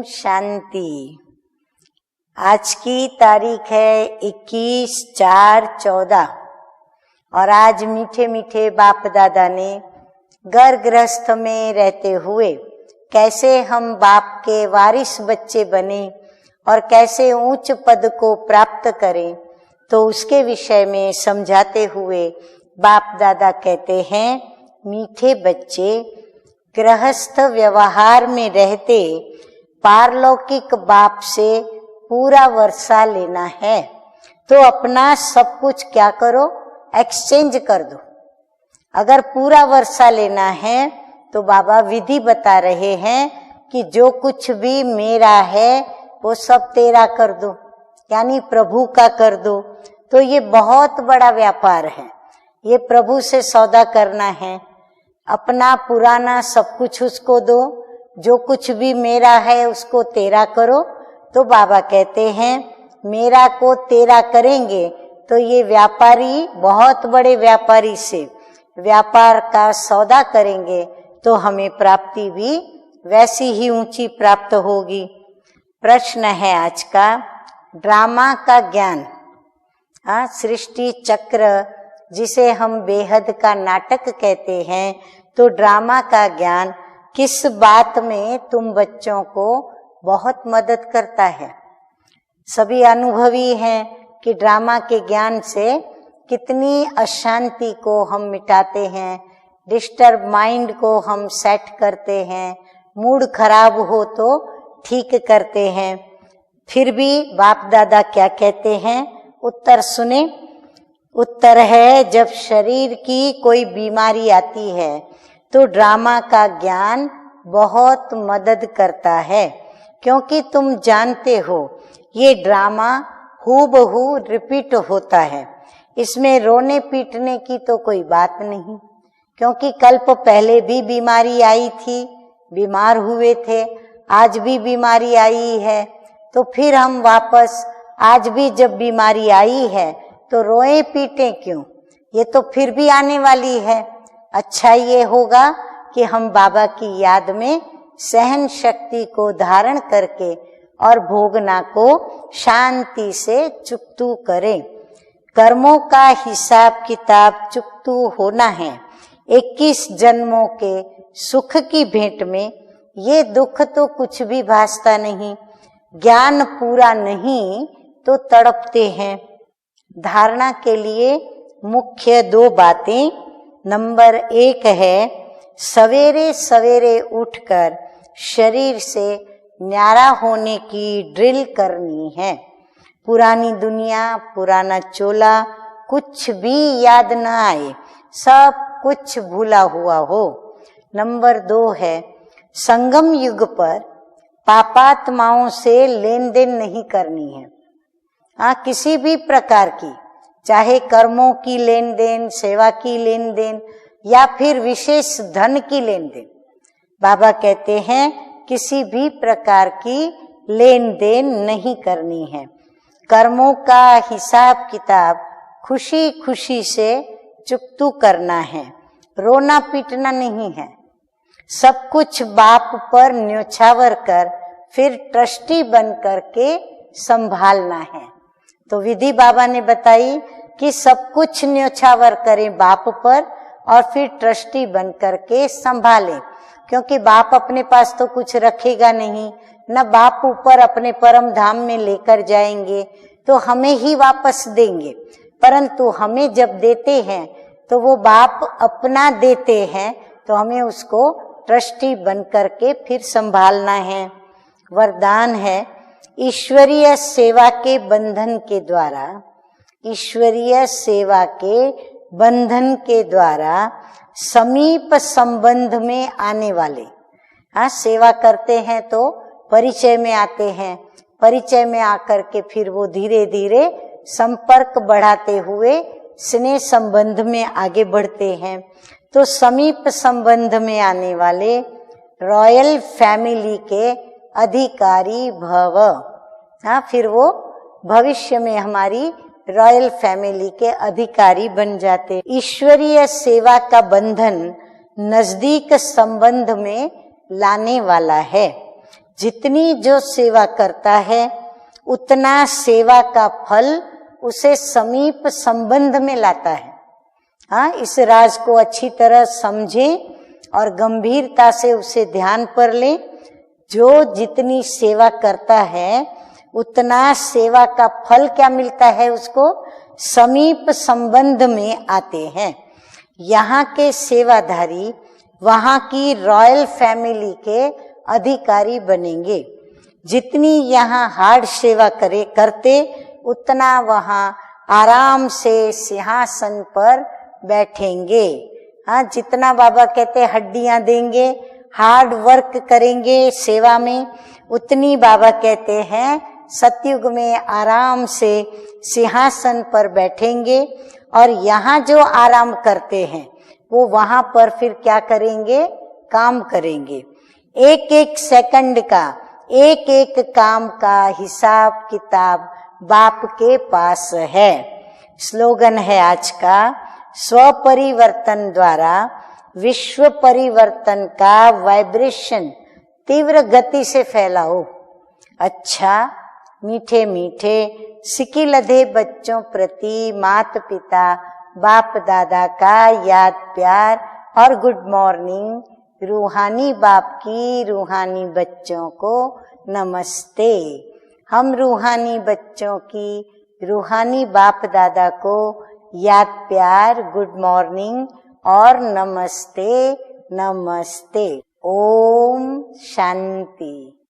शांति। आज की तारीख है 21/4/14 और आज मीठे मीठे बाप दादा ने घर गृहस्थ में रहते हुए कैसे हम बाप के वारिस बच्चे बने और कैसे ऊंच पद को प्राप्त करें, तो उसके विषय में समझाते हुए बाप दादा कहते हैं, मीठे बच्चे, गृहस्थ व्यवहार में रहते पारलौकिक बाप से पूरा वर्षा लेना है तो अपना सब कुछ क्या करो, एक्सचेंज कर दो। अगर पूरा वर्षा लेना है तो बाबा विधि बता रहे हैं कि जो कुछ भी मेरा है वो सब तेरा कर दो, यानी प्रभु का कर दो। तो ये बहुत बड़ा व्यापार है, ये प्रभु से सौदा करना है। अपना पुराना सब कुछ उसको दो, जो कुछ भी मेरा है उसको तेरा करो। तो बाबा कहते हैं मेरा को तेरा करेंगे तो ये व्यापारी बहुत बड़े व्यापारी से व्यापार का सौदा करेंगे तो हमें प्राप्ति भी वैसी ही ऊंची प्राप्त होगी। प्रश्न है आज का, ड्रामा का ज्ञान। सृष्टि चक्र जिसे हम बेहद का नाटक कहते हैं, तो ड्रामा का ज्ञान किस बात में तुम बच्चों को बहुत मदद करता है। सभी अनुभवी हैं कि ड्रामा के ज्ञान से कितनी अशांति को हम मिटाते हैं, डिस्टर्ब माइंड को हम सेट करते हैं, मूड खराब हो तो ठीक करते हैं। फिर भी बाप दादा क्या कहते हैं, उत्तर सुने। उत्तर है, जब शरीर की कोई बीमारी आती है तो ड्रामा का ज्ञान बहुत मदद करता है, क्योंकि तुम जानते हो ये ड्रामा हूबहू रिपीट होता है। इसमें रोने पीटने की तो कोई बात नहीं, क्योंकि कल्प पहले भी बीमारी आई थी, बीमार हुए थे, आज भी बीमारी आई है, तो फिर हम वापस आज भी जब बीमारी आई है तो रोए पीटे क्यों, ये तो फिर भी आने वाली है। अच्छा ये होगा कि हम बाबा की याद में सहन शक्ति को धारण करके और भोगना को शांति से चुकतू करें। कर्मों का हिसाब किताब चुकतू होना है। 21 जन्मों के सुख की भेंट में ये दुख तो कुछ भी भासता नहीं। ज्ञान पूरा नहीं तो तड़पते हैं। धारणा के लिए मुख्य 2 बातें। नंबर 1 है, सवेरे सवेरे उठकर शरीर से न्यारा होने की ड्रिल करनी है। पुरानी दुनिया, पुराना चोला कुछ भी याद न आए, सब कुछ भूला हुआ हो। नंबर 2 है, संगम युग पर पापात्माओं से लेन देन नहीं करनी है। किसी भी प्रकार की, चाहे कर्मों की लेन देन, सेवा की लेन देन या फिर विशेष धन की लेन देन। बाबा कहते हैं किसी भी प्रकार की लेन देन नहीं करनी है। कर्मों का हिसाब किताब खुशी खुशी से चुकतू करना है, रोना पीटना नहीं है। सब कुछ बाप पर न्योछावर कर फिर ट्रस्टी बन करके संभालना है। तो विधि बाबा ने बताई कि सब कुछ न्योछावर करें बाप पर और फिर ट्रस्टी बन करके संभालें, क्योंकि बाप अपने पास तो कुछ रखेगा नहीं, न बाप ऊपर अपने परम धाम में लेकर जाएंगे, तो हमें ही वापस देंगे। परंतु हमें जब देते हैं तो वो बाप अपना देते हैं, तो हमें उसको ट्रस्टी बन करके फिर संभालना है। वरदान है, ईश्वरीय सेवा के बंधन के द्वारा, ईश्वरीय सेवा के बंधन के द्वारा समीप संबंध में आने वाले। सेवा करते हैं तो परिचय में आते हैं, परिचय में आकर के फिर वो धीरे धीरे संपर्क बढ़ाते हुए स्नेह संबंध में आगे बढ़ते हैं। तो समीप संबंध में आने वाले रॉयल फैमिली के अधिकारी भव। फिर वो भविष्य में हमारी रॉयल फैमिली के अधिकारी बन जाते। ईश्वरीय सेवा का बंधन नजदीक संबंध में लाने वाला है। जितनी जो सेवा करता है उतना सेवा का फल उसे समीप संबंध में लाता है। हाँ, इस राज को अच्छी तरह समझें और गंभीरता से उसे ध्यान पर लें। जो जितनी सेवा करता है उतना सेवा का फल क्या मिलता है उसको, समीप संबंध में आते हैं। यहाँ के सेवाधारी वहाँ की रॉयल फैमिली के अधिकारी बनेंगे। जितनी यहाँ हार्ड सेवा करते उतना वहाँ आराम से सिंहासन पर बैठेंगे। हाँ, जितना बाबा कहते हड्डियां देंगे, हार्ड वर्क करेंगे सेवा में, उतनी बाबा कहते हैं सतयुग में आराम से सिंहासन पर बैठेंगे। और यहाँ जो आराम करते हैं वो वहां पर फिर क्या करेंगे, काम करेंगे। एक एक सेकंड का, एक एक काम का हिसाब किताब बाप के पास है। स्लोगन है आज का, स्वपरिवर्तन द्वारा विश्व परिवर्तन का वाइब्रेशन तीव्र गति से फैलाओ। अच्छा, मीठे मीठे सिकिलधे बच्चों प्रति माता पिता बाप दादा का याद प्यार और गुड मॉर्निंग। रूहानी बाप की रूहानी बच्चों को नमस्ते। हम रूहानी बच्चों की रूहानी बाप दादा को याद प्यार, गुड मॉर्निंग और नमस्ते नमस्ते। ओम शांति।